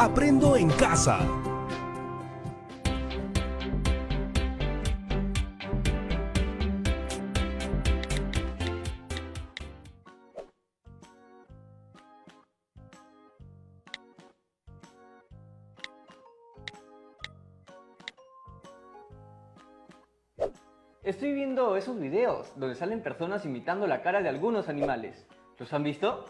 Aprendo en casa. Estoy viendo esos videos donde salen personas imitando la cara de algunos animales. ¿Los han visto?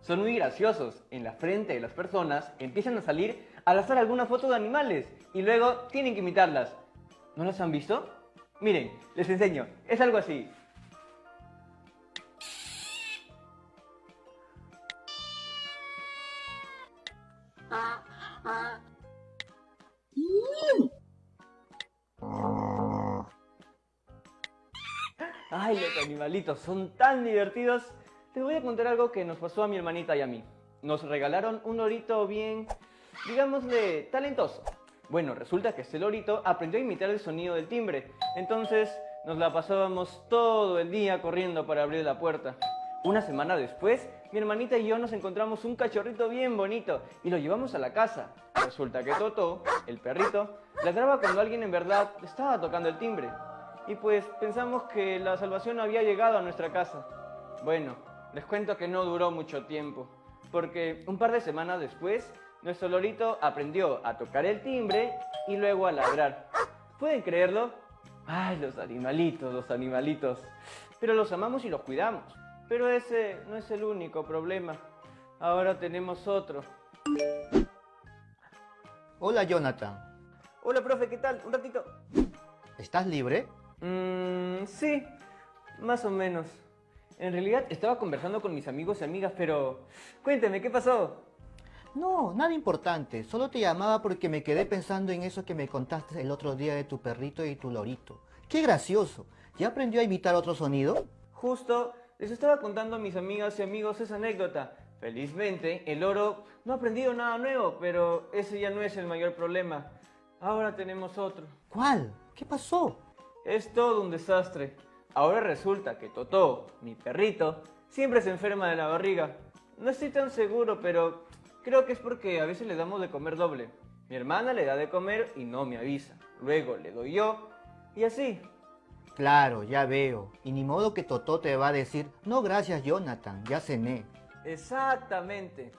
Son muy graciosos. En la frente de las personas empiezan a salir al azar algunas fotos de animales y luego tienen que imitarlas. ¿No las han visto? Miren, les enseño. Es algo así. Ay, los animalitos son tan divertidos. Les voy a contar algo que nos pasó a mi hermanita y a mí. Nos regalaron un lorito bien, digámosle, talentoso. Bueno, resulta que este lorito aprendió a imitar el sonido del timbre. Entonces nos la pasábamos todo el día corriendo para abrir la puerta. Una semana después, mi hermanita y yo nos encontramos un cachorrito bien bonito y lo llevamos a la casa. Resulta que Totó, el perrito, ladraba cuando alguien en verdad estaba tocando el timbre. Y pues pensamos que la salvación había llegado a nuestra casa. Bueno, les cuento que no duró mucho tiempo, porque un par de semanas después, nuestro lorito aprendió a tocar el timbre y luego a ladrar. ¿Pueden creerlo? Ay, los animalitos, los animalitos. Pero los amamos y los cuidamos. Pero ese no es el único problema. Ahora tenemos otro. Hola, Jonathan. Hola, profe, ¿qué tal? Un ratito. ¿Estás libre? Sí, más o menos. En realidad estaba conversando con mis amigos y amigas, pero... Cuénteme, ¿qué pasó? No, nada importante. Solo te llamaba porque me quedé pensando en eso que me contaste el otro día de tu perrito y tu lorito. ¡Qué gracioso! ¿Ya aprendió a imitar otro sonido? Justo les estaba contando a mis amigas y amigos esa anécdota. Felizmente, el loro no ha aprendido nada nuevo, pero ese ya no es el mayor problema. Ahora tenemos otro. ¿Cuál? ¿Qué pasó? Es todo un desastre. Ahora resulta que Totó, mi perrito, siempre se enferma de la barriga. No estoy tan seguro, pero creo que es porque a veces le damos de comer doble. Mi hermana le da de comer y no me avisa. Luego le doy yo y así. Claro, ya veo. Y ni modo que Totó te va a decir, no gracias, Jonathan, ya cené. Exactamente.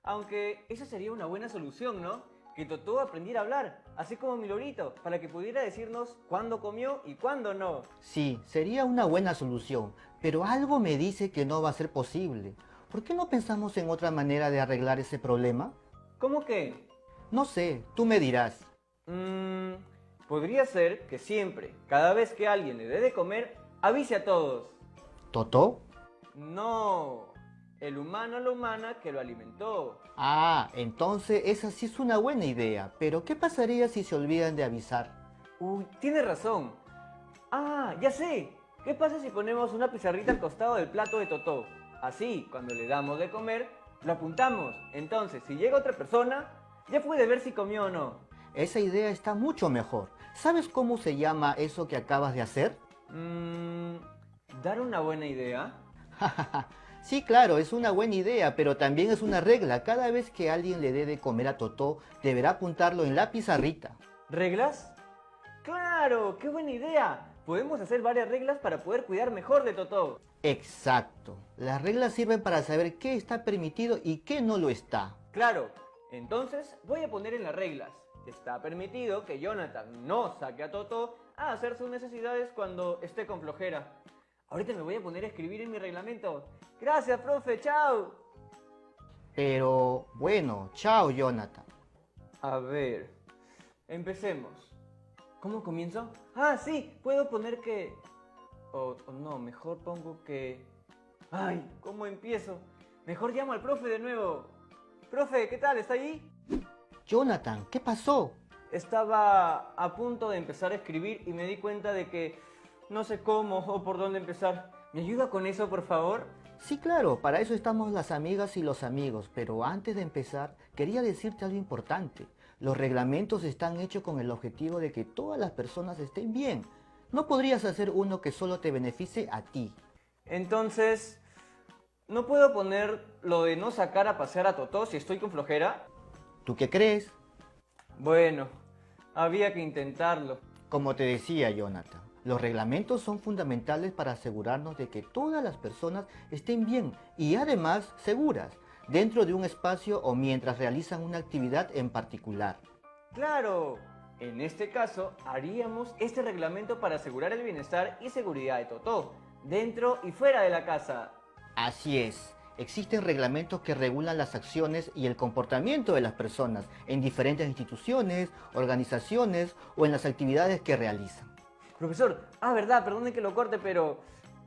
Aunque esa sería una buena solución, ¿no? Que Totó aprendiera a hablar, así como mi lorito, para que pudiera decirnos cuándo comió y cuándo no. Sí, sería una buena solución, pero algo me dice que no va a ser posible. ¿Por qué no pensamos en otra manera de arreglar ese problema? ¿Cómo que? No sé, tú me dirás. Podría ser que siempre, cada vez que alguien le dé de comer, avise a todos. ¿Totó? No, el humano a la humana que lo alimentó. Ah, entonces esa sí es una buena idea, pero ¿qué pasaría si se olvidan de avisar? Uy, tiene razón. Ah, ya sé. ¿Qué pasa si ponemos una pizarrita al costado del plato de Totó? Así, cuando le damos de comer, lo apuntamos. Entonces, si llega otra persona, ya puede ver si comió o no. Esa idea está mucho mejor. ¿Sabes cómo se llama eso que acabas de hacer? ¿Dar una buena idea? Sí, claro, es una buena idea, pero también es una regla. Cada vez que alguien le dé de comer a Totó, deberá apuntarlo en la pizarrita. ¿Reglas? ¡Claro! ¡Qué buena idea! Podemos hacer varias reglas para poder cuidar mejor de Totó. Exacto. Las reglas sirven para saber qué está permitido y qué no lo está. Claro. Entonces voy a poner en las reglas. Está permitido que Jonathan no saque a Totó a hacer sus necesidades cuando esté con flojera. Ahorita me voy a poner a escribir en mi reglamento. Gracias, profe. ¡Chao! Pero, bueno, chao, Jonathan. A ver, empecemos. ¿Cómo comienzo? Ah, sí, puedo poner que... O no, mejor pongo que... Ay, ¿cómo empiezo? Mejor llamo al profe de nuevo. Profe, ¿qué tal? ¿Está ahí? Jonathan, ¿qué pasó? Estaba a punto de empezar a escribir y me di cuenta de que no sé cómo o por dónde empezar. ¿Me ayuda con eso, por favor? Sí, claro, para eso estamos las amigas y los amigos, pero antes de empezar, quería decirte algo importante. Los reglamentos están hechos con el objetivo de que todas las personas estén bien. No podrías hacer uno que solo te beneficie a ti. Entonces, ¿no puedo poner lo de no sacar a pasear a Totó si estoy con flojera? ¿Tú qué crees? Bueno, había que intentarlo. Como te decía, Jonathan, los reglamentos son fundamentales para asegurarnos de que todas las personas estén bien y además seguras dentro de un espacio o mientras realizan una actividad en particular. Claro, en este caso haríamos este reglamento para asegurar el bienestar y seguridad de Totó, dentro y fuera de la casa. Así es, existen reglamentos que regulan las acciones y el comportamiento de las personas en diferentes instituciones, organizaciones o en las actividades que realizan. Profesor, verdad, perdone que lo corte, pero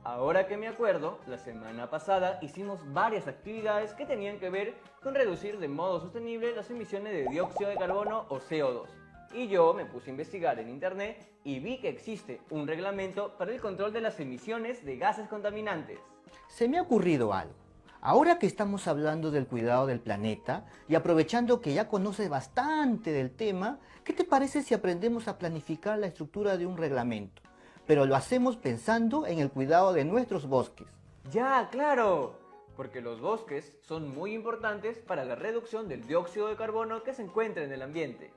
ahora que me acuerdo, la semana pasada hicimos varias actividades que tenían que ver con reducir de modo sostenible las emisiones de dióxido de carbono o CO2. Y yo me puse a investigar en internet y vi que existe un reglamento para el control de las emisiones de gases contaminantes. Se me ha ocurrido algo. Ahora que estamos hablando del cuidado del planeta y aprovechando que ya conoces bastante del tema, ¿qué te parece si aprendemos a planificar la estructura de un reglamento? Pero lo hacemos pensando en el cuidado de nuestros bosques. Ya, claro, porque los bosques son muy importantes para la reducción del dióxido de carbono que se encuentra en el ambiente.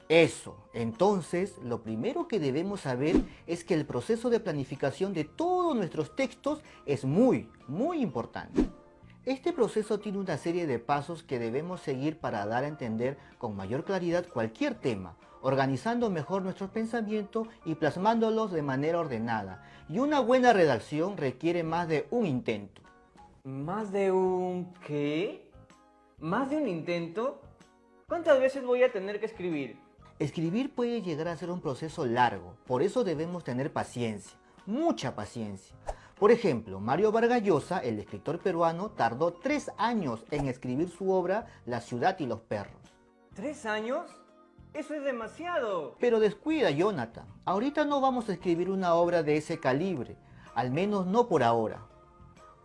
Eso, entonces, lo primero que debemos saber es que el proceso de planificación de todos nuestros textos es muy importante. Este proceso tiene una serie de pasos que debemos seguir para dar a entender con mayor claridad cualquier tema, organizando mejor nuestros pensamientos y plasmándolos de manera ordenada. Y una buena redacción requiere más de un intento. ¿Más de un qué? ¿Más de un intento? ¿Cuántas veces voy a tener que escribir? Escribir puede llegar a ser un proceso largo, por eso debemos tener paciencia, mucha paciencia. Por ejemplo, Mario Vargas Llosa, el escritor peruano, tardó 3 años en escribir su obra La ciudad y los perros. ¿3 años? ¡Eso es demasiado! Pero descuida, Jonathan, ahorita no vamos a escribir una obra de ese calibre, al menos no por ahora.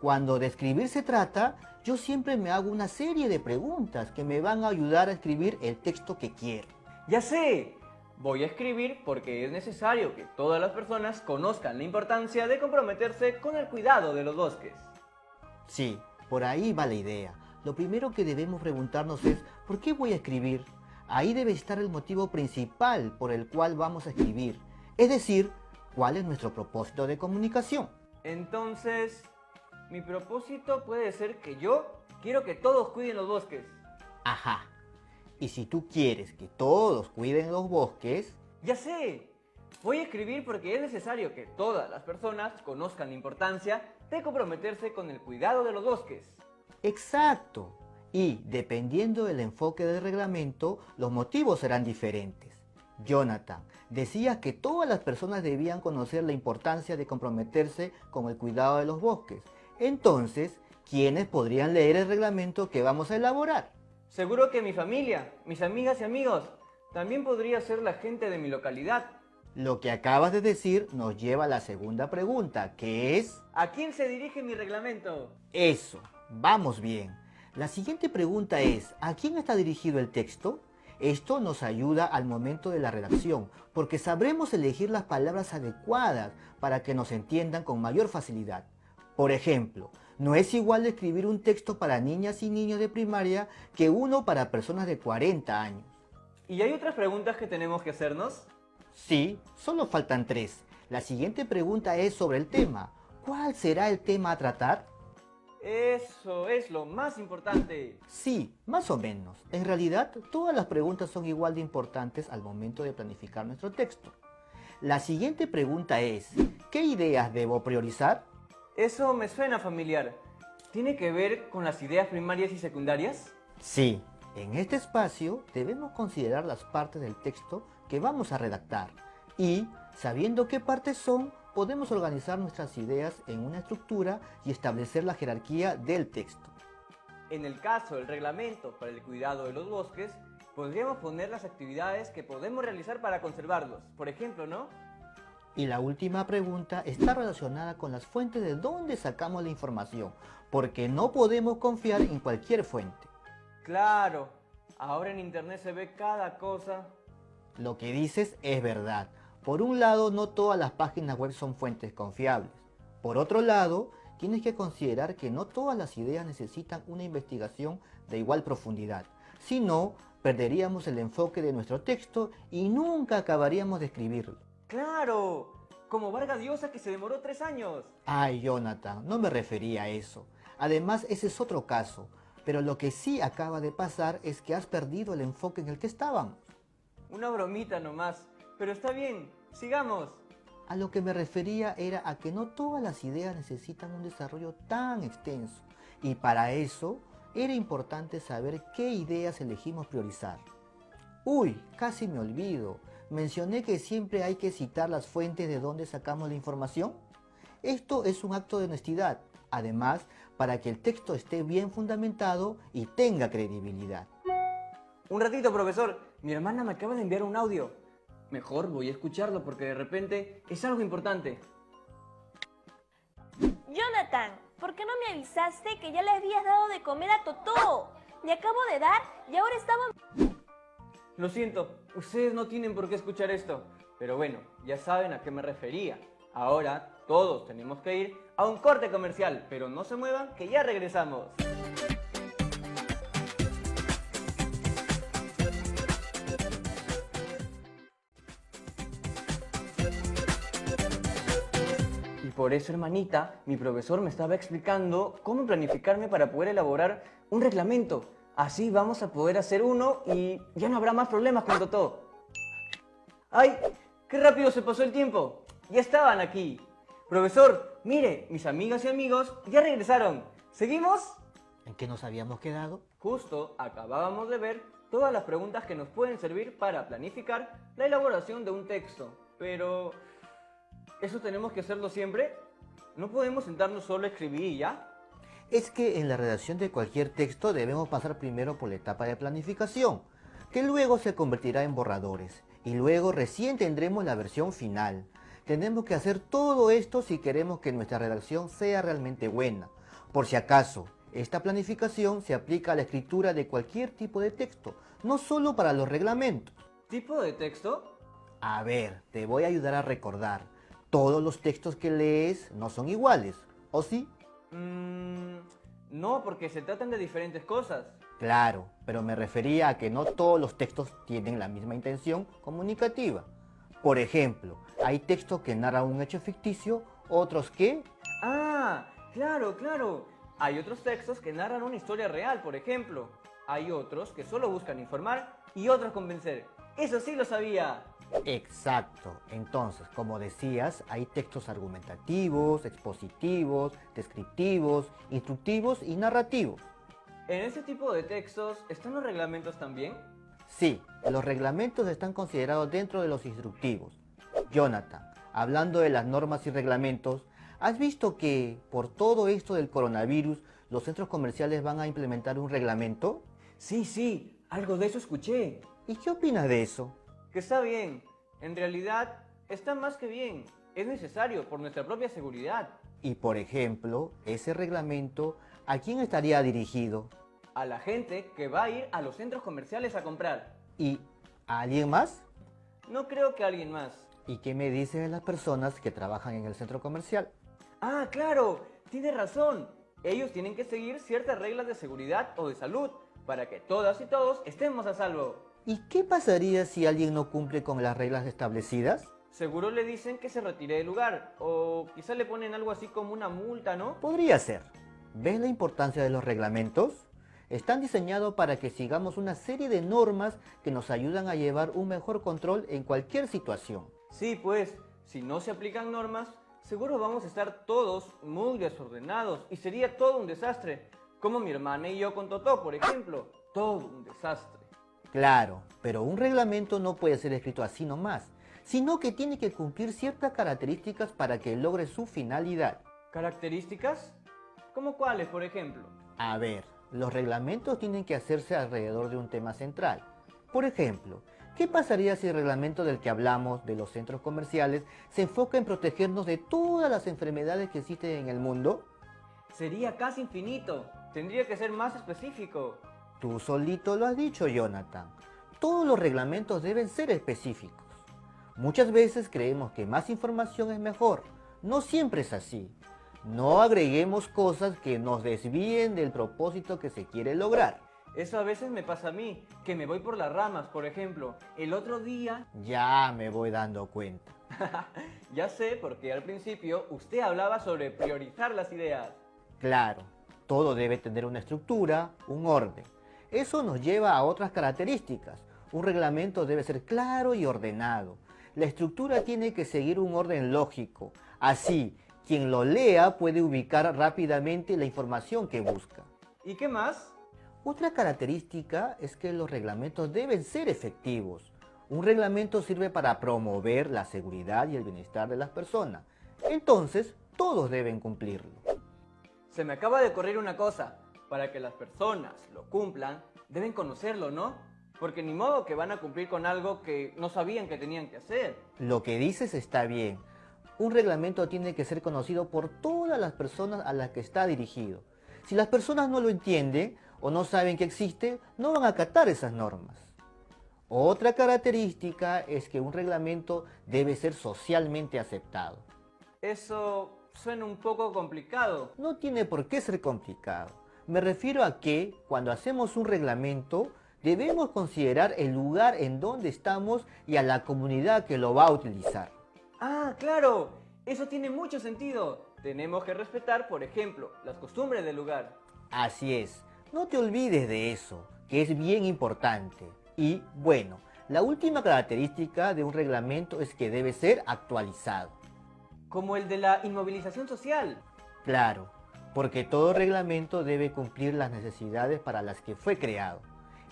Cuando de escribir se trata, yo siempre me hago una serie de preguntas que me van a ayudar a escribir el texto que quiero. ¡Ya sé! Voy a escribir porque es necesario que todas las personas conozcan la importancia de comprometerse con el cuidado de los bosques. Sí, por ahí va la idea. Lo primero que debemos preguntarnos es, ¿por qué voy a escribir? Ahí debe estar el motivo principal por el cual vamos a escribir. Es decir, ¿cuál es nuestro propósito de comunicación? Entonces, mi propósito puede ser que yo quiero que todos cuiden los bosques. Ajá. Y si tú quieres que todos cuiden los bosques, ¡Ya sé! Voy a escribir porque es necesario que todas las personas conozcan la importancia de comprometerse con el cuidado de los bosques. exacto. Y dependiendo del enfoque del reglamento, los motivos serán diferentes. Jonathan, decías que todas las personas debían conocer la importancia de comprometerse con el cuidado de los bosques. Entonces, ¿quiénes podrían leer el reglamento que vamos a elaborar? Seguro que mi familia, mis amigas y amigos, también podría ser la gente de mi localidad. Lo que acabas de decir nos lleva a la segunda pregunta, que es... ¿A quién se dirige mi reglamento? Eso, vamos bien. La siguiente pregunta es, ¿a quién está dirigido el texto? Esto nos ayuda al momento de la redacción, porque sabremos elegir las palabras adecuadas para que nos entiendan con mayor facilidad. Por ejemplo, no es igual escribir un texto para niñas y niños de primaria que uno para personas de 40 años. ¿Y hay otras preguntas que tenemos que hacernos? Sí, solo faltan 3. La siguiente pregunta es sobre el tema. ¿Cuál será el tema a tratar? Eso es lo más importante. Sí, más o menos. En realidad, todas las preguntas son igual de importantes al momento de planificar nuestro texto. La siguiente pregunta es, ¿qué ideas debo priorizar? Eso me suena familiar. ¿Tiene que ver con las ideas primarias y secundarias? Sí, en este espacio debemos considerar las partes del texto que vamos a redactar y, sabiendo qué partes son, podemos organizar nuestras ideas en una estructura y establecer la jerarquía del texto. En el caso del reglamento para el cuidado de los bosques, podríamos poner las actividades que podemos realizar para conservarlos, por ejemplo, ¿no? Y la última pregunta está relacionada con las fuentes de donde sacamos la información, porque no podemos confiar en cualquier fuente. Claro, ahora en internet se ve cada cosa. Lo que dices es verdad. Por un lado, no todas las páginas web son fuentes confiables. Por otro lado, tienes que considerar que no todas las ideas necesitan una investigación de igual profundidad, sino perderíamos el enfoque de nuestro texto y nunca acabaríamos de escribirlo. ¡Claro! Como Vargas Llosa que se demoró 3 años. Ay, Jonathan, no me refería a eso. Además, ese es otro caso. Pero lo que sí acaba de pasar es que has perdido el enfoque en el que estábamos. Una bromita nomás. Pero está bien, sigamos. A lo que me refería era a que no todas las ideas necesitan un desarrollo tan extenso. Y para eso era importante saber qué ideas elegimos priorizar. Uy, casi me olvido. Mencioné que siempre hay que citar las fuentes de donde sacamos la información. Esto es un acto de honestidad, además, para que el texto esté bien fundamentado y tenga credibilidad. Un ratito, profesor. Mi hermana me acaba de enviar un audio. Mejor voy a escucharlo porque de repente es algo importante. Jonathan, ¿por qué no me avisaste que ya le habías dado de comer a Totó? Le acabo de dar y ahora estaba... Lo siento, ustedes no tienen por qué escuchar esto. Pero bueno, ya saben a qué me refería. Ahora todos tenemos que ir a un corte comercial, pero no se muevan que ya regresamos. Y por eso, hermanita, mi profesor me estaba explicando cómo planificarme para poder elaborar un reglamento. Así vamos a poder hacer uno y ya no habrá más problemas con Totó. ¡Ay! ¡Qué rápido se pasó el tiempo! ¡Ya estaban aquí! Profesor, mire, mis amigas y amigos ya regresaron. ¿Seguimos? ¿En qué nos habíamos quedado? Justo acabábamos de ver todas las preguntas que nos pueden servir para planificar la elaboración de un texto. Pero, ¿eso tenemos que hacerlo siempre? ¿No podemos sentarnos solo a escribir y ya? Es que en la redacción de cualquier texto debemos pasar primero por la etapa de planificación, que luego se convertirá en borradores, y luego recién tendremos la versión final. Tenemos que hacer todo esto si queremos que nuestra redacción sea realmente buena. Por si acaso, esta planificación se aplica a la escritura de cualquier tipo de texto, no solo para los reglamentos. ¿Tipo de texto? A ver, te voy a ayudar a recordar. Todos los textos que lees no son iguales, ¿o sí? No, porque se tratan de diferentes cosas. Claro, pero me refería a que no todos los textos tienen la misma intención comunicativa. Por ejemplo, hay textos que narran un hecho ficticio, otros que... Ah, claro, claro. Hay otros textos que narran una historia real, por ejemplo. Hay otros que solo buscan informar y otros convencer. ¡Eso sí lo sabía! Exacto. Entonces, como decías, hay textos argumentativos, expositivos, descriptivos, instructivos y narrativos. ¿En ese tipo de textos están los reglamentos también? Sí, los reglamentos están considerados dentro de los instructivos. Jonathan, hablando de las normas y reglamentos, ¿has visto que por todo esto del coronavirus los centros comerciales van a implementar un reglamento? Sí, algo de eso escuché. ¿Y qué opinas de eso? Que está bien. En realidad, está más que bien. Es necesario por nuestra propia seguridad. Y por ejemplo, ese reglamento, ¿a quién estaría dirigido? A la gente que va a ir a los centros comerciales a comprar. ¿Y a alguien más? No creo que alguien más. ¿Y qué me dices de las personas que trabajan en el centro comercial? Ah, claro, tiene razón. Ellos tienen que seguir ciertas reglas de seguridad o de salud para que todas y todos estemos a salvo. ¿Y qué pasaría si alguien no cumple con las reglas establecidas? Seguro le dicen que se retire del lugar o quizá le ponen algo así como una multa, ¿no? Podría ser. ¿Ves la importancia de los reglamentos? Están diseñados para que sigamos una serie de normas que nos ayudan a llevar un mejor control en cualquier situación. Sí, pues, si no se aplican normas, seguro vamos a estar todos muy desordenados y sería todo un desastre. Como mi hermana y yo con Totó, por ejemplo. Todo un desastre. Claro, pero un reglamento no puede ser escrito así nomás, sino que tiene que cumplir ciertas características para que logre su finalidad. ¿Características? ¿Cómo cuáles, por ejemplo? A ver, los reglamentos tienen que hacerse alrededor de un tema central. Por ejemplo, ¿qué pasaría si el reglamento del que hablamos, de los centros comerciales, se enfoca en protegernos de todas las enfermedades que existen en el mundo? Sería casi infinito. Tendría que ser más específico. Tú solito lo has dicho, Jonathan. Todos los reglamentos deben ser específicos. Muchas veces creemos que más información es mejor. No siempre es así. No agreguemos cosas que nos desvíen del propósito que se quiere lograr. Eso a veces me pasa a mí, que me voy por las ramas, por ejemplo. El otro día... Ya me voy dando cuenta. Ya sé, porque al principio usted hablaba sobre priorizar las ideas. Claro, todo debe tener una estructura, un orden. Eso nos lleva a otras características. Un reglamento debe ser claro y ordenado. La estructura tiene que seguir un orden lógico. Así, quien lo lea puede ubicar rápidamente la información que busca. ¿Y qué más? Otra característica es que los reglamentos deben ser efectivos. Un reglamento sirve para promover la seguridad y el bienestar de las personas. Entonces, todos deben cumplirlo. Se me acaba de ocurrir una cosa. Para que las personas lo cumplan, deben conocerlo, ¿no? Porque ni modo que van a cumplir con algo que no sabían que tenían que hacer. Lo que dices está bien. Un reglamento tiene que ser conocido por todas las personas a las que está dirigido. Si las personas no lo entienden o no saben que existe, no van a acatar esas normas. Otra característica es que un reglamento debe ser socialmente aceptado. Eso suena un poco complicado. No tiene por qué ser complicado. Me refiero a que, cuando hacemos un reglamento, debemos considerar el lugar en donde estamos y a la comunidad que lo va a utilizar. ¡Ah, claro! Eso tiene mucho sentido. Tenemos que respetar, por ejemplo, las costumbres del lugar. Así es, no te olvides de eso, que es bien importante. Y, bueno, la última característica de un reglamento es que debe ser actualizado. Como el de la inmovilización social. Claro, porque todo reglamento debe cumplir las necesidades para las que fue creado.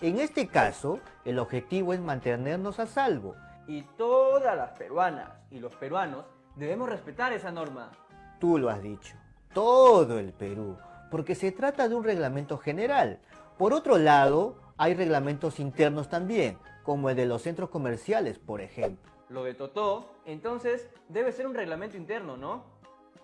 En este caso, el objetivo es mantenernos a salvo. Y todas las peruanas y los peruanos debemos respetar esa norma. Tú lo has dicho, todo el Perú, porque se trata de un reglamento general. Por otro lado, hay reglamentos internos también, como el de los centros comerciales, por ejemplo. Lo de Totó, entonces, debe ser un reglamento interno, ¿no?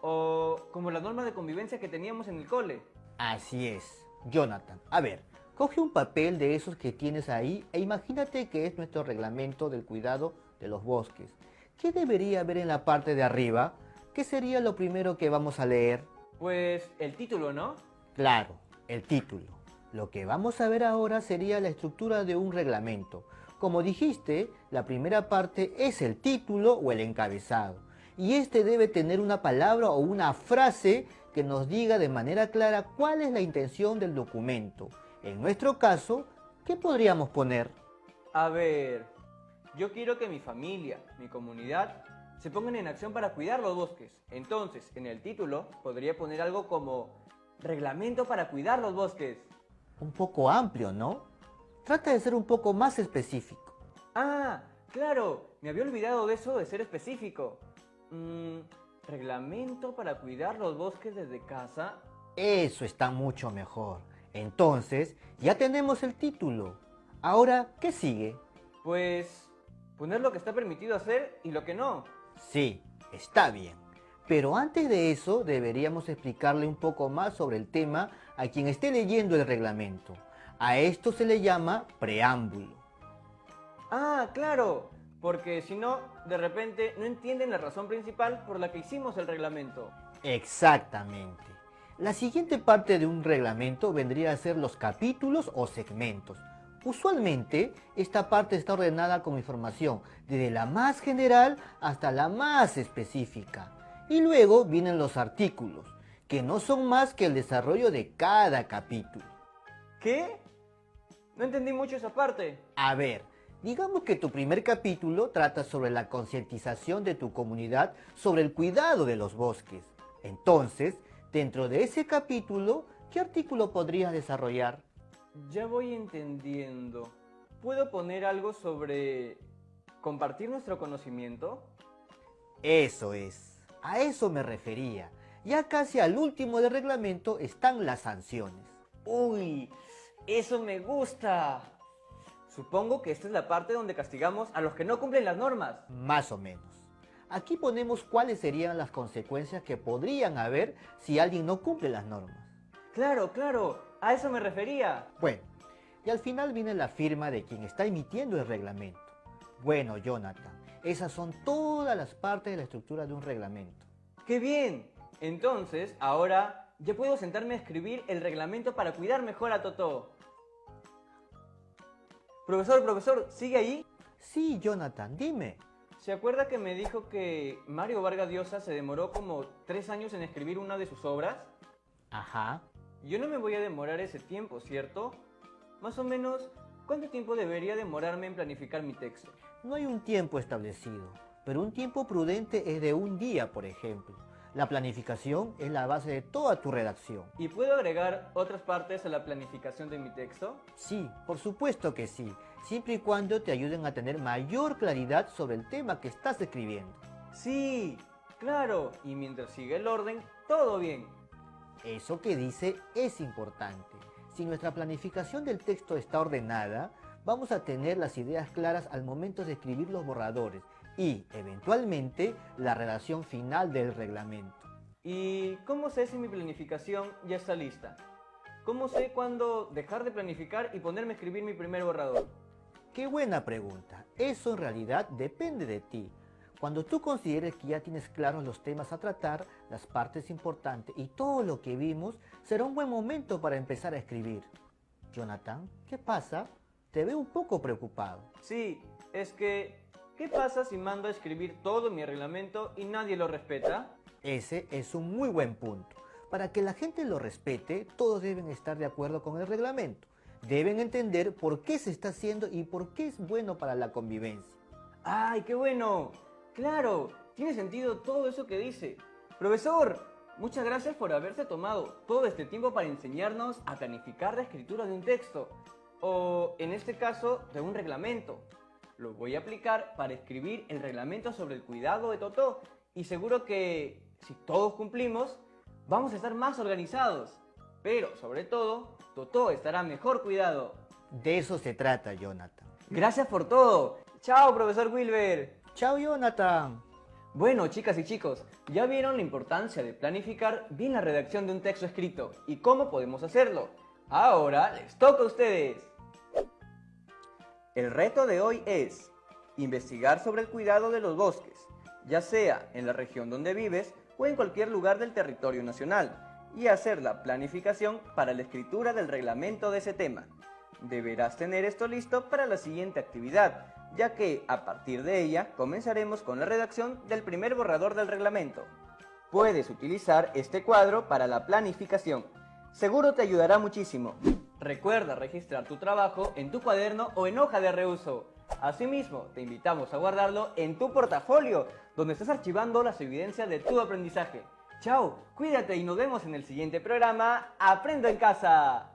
O como las normas de convivencia que teníamos en el cole. Así es. Jonathan, a ver, coge un papel de esos que tienes ahí e imagínate que es nuestro reglamento del cuidado de los bosques. ¿Qué debería haber en la parte de arriba? ¿Qué sería lo primero que vamos a leer? Pues el título, ¿no? Claro, el título. Lo que vamos a ver ahora sería la estructura de un reglamento. Como dijiste, la primera parte es el título o el encabezado. Y este debe tener una palabra o una frase que nos diga de manera clara cuál es la intención del documento. En nuestro caso, ¿qué podríamos poner? A ver, yo quiero que mi familia, mi comunidad, se pongan en acción para cuidar los bosques. Entonces, en el título podría poner algo como Reglamento para cuidar los bosques. Un poco amplio, ¿no? Trata de ser un poco más específico. Ah, claro, me había olvidado de eso de ser específico. Reglamento para cuidar los bosques desde casa. Eso está mucho mejor. Entonces, ya tenemos el título. Ahora, ¿qué sigue? Pues, poner lo que está permitido hacer y lo que no. Sí, está bien. Pero antes de eso, deberíamos explicarle un poco más sobre el tema a quien esté leyendo el reglamento. A esto se le llama preámbulo. Ah, claro, porque si no, de repente no entienden la razón principal por la que hicimos el reglamento. Exactamente. La siguiente parte de un reglamento vendría a ser los capítulos o segmentos. Usualmente, esta parte está ordenada con información desde la más general hasta la más específica. Y luego vienen los artículos, que no son más que el desarrollo de cada capítulo. ¿Qué? No entendí mucho esa parte. A ver, digamos que tu primer capítulo trata sobre la concientización de tu comunidad sobre el cuidado de los bosques. Entonces, dentro de ese capítulo, ¿qué artículo podrías desarrollar? Ya voy entendiendo. ¿Puedo poner algo sobre compartir nuestro conocimiento? Eso es, a eso me refería. Ya casi al último del reglamento están las sanciones. ¡Uy! ¡Eso me gusta! Supongo que esta es la parte donde castigamos a los que no cumplen las normas. Más o menos. Aquí ponemos cuáles serían las consecuencias que podrían haber si alguien no cumple las normas. Claro, claro, a eso me refería. Bueno, y al final viene la firma de quien está emitiendo el reglamento. Bueno, Jonathan, esas son todas las partes de la estructura de un reglamento. ¡Qué bien! Entonces, ahora ya puedo sentarme a escribir el reglamento para cuidar mejor a Totó. Profesor, ¿sigue ahí? Sí, Jonathan, dime. ¿Se acuerda que me dijo que Mario Vargas Llosa se demoró como 3 años en escribir una de sus obras? Ajá. Yo no me voy a demorar ese tiempo, ¿cierto? Más o menos, ¿cuánto tiempo debería demorarme en planificar mi texto? No hay un tiempo establecido, pero un tiempo prudente es de un día, por ejemplo. La planificación es la base de toda tu redacción. ¿Y puedo agregar otras partes a la planificación de mi texto? Sí, por supuesto que sí, siempre y cuando te ayuden a tener mayor claridad sobre el tema que estás escribiendo. Sí, claro, y mientras sigue el orden, todo bien. Eso que dice es importante. Si nuestra planificación del texto está ordenada, vamos a tener las ideas claras al momento de escribir los borradores y, eventualmente, la redacción final del reglamento. ¿Y cómo sé si mi planificación ya está lista? ¿Cómo sé cuándo dejar de planificar y ponerme a escribir mi primer borrador? Qué buena pregunta. Eso en realidad depende de ti. Cuando tú consideres que ya tienes claros los temas a tratar, las partes importantes y todo lo que vimos, será un buen momento para empezar a escribir. Jonathan, ¿qué pasa? Te veo un poco preocupado. Sí, es que, ¿qué pasa si mando a escribir todo mi reglamento y nadie lo respeta? Ese es un muy buen punto. Para que la gente lo respete, todos deben estar de acuerdo con el reglamento. Deben entender por qué se está haciendo y por qué es bueno para la convivencia. ¡Ay, qué bueno! Claro, tiene sentido todo eso que dice. Profesor, muchas gracias por haberse tomado todo este tiempo para enseñarnos a planificar la escritura de un texto, o en este caso, de un reglamento. Lo voy a aplicar para escribir el reglamento sobre el cuidado de Totó, y seguro que, si todos cumplimos, vamos a estar más organizados. Pero, sobre todo, Totó estará mejor cuidado. De eso se trata, Jonathan. Gracias por todo. Chao, profesor Wilber. ¡Chao, Jonathan! Bueno, chicas y chicos, ya vieron la importancia de planificar bien la redacción de un texto escrito y cómo podemos hacerlo. Ahora les toca a ustedes. El reto de hoy es investigar sobre el cuidado de los bosques, ya sea en la región donde vives o en cualquier lugar del territorio nacional, y hacer la planificación para la escritura del reglamento de ese tema. Deberás tener esto listo para la siguiente actividad, ya que a partir de ella comenzaremos con la redacción del primer borrador del reglamento. Puedes utilizar este cuadro para la planificación. Seguro te ayudará muchísimo. Recuerda registrar tu trabajo en tu cuaderno o en hoja de reuso. Asimismo, te invitamos a guardarlo en tu portafolio, donde estás archivando las evidencias de tu aprendizaje. Chao, cuídate y nos vemos en el siguiente programa Aprendo en Casa.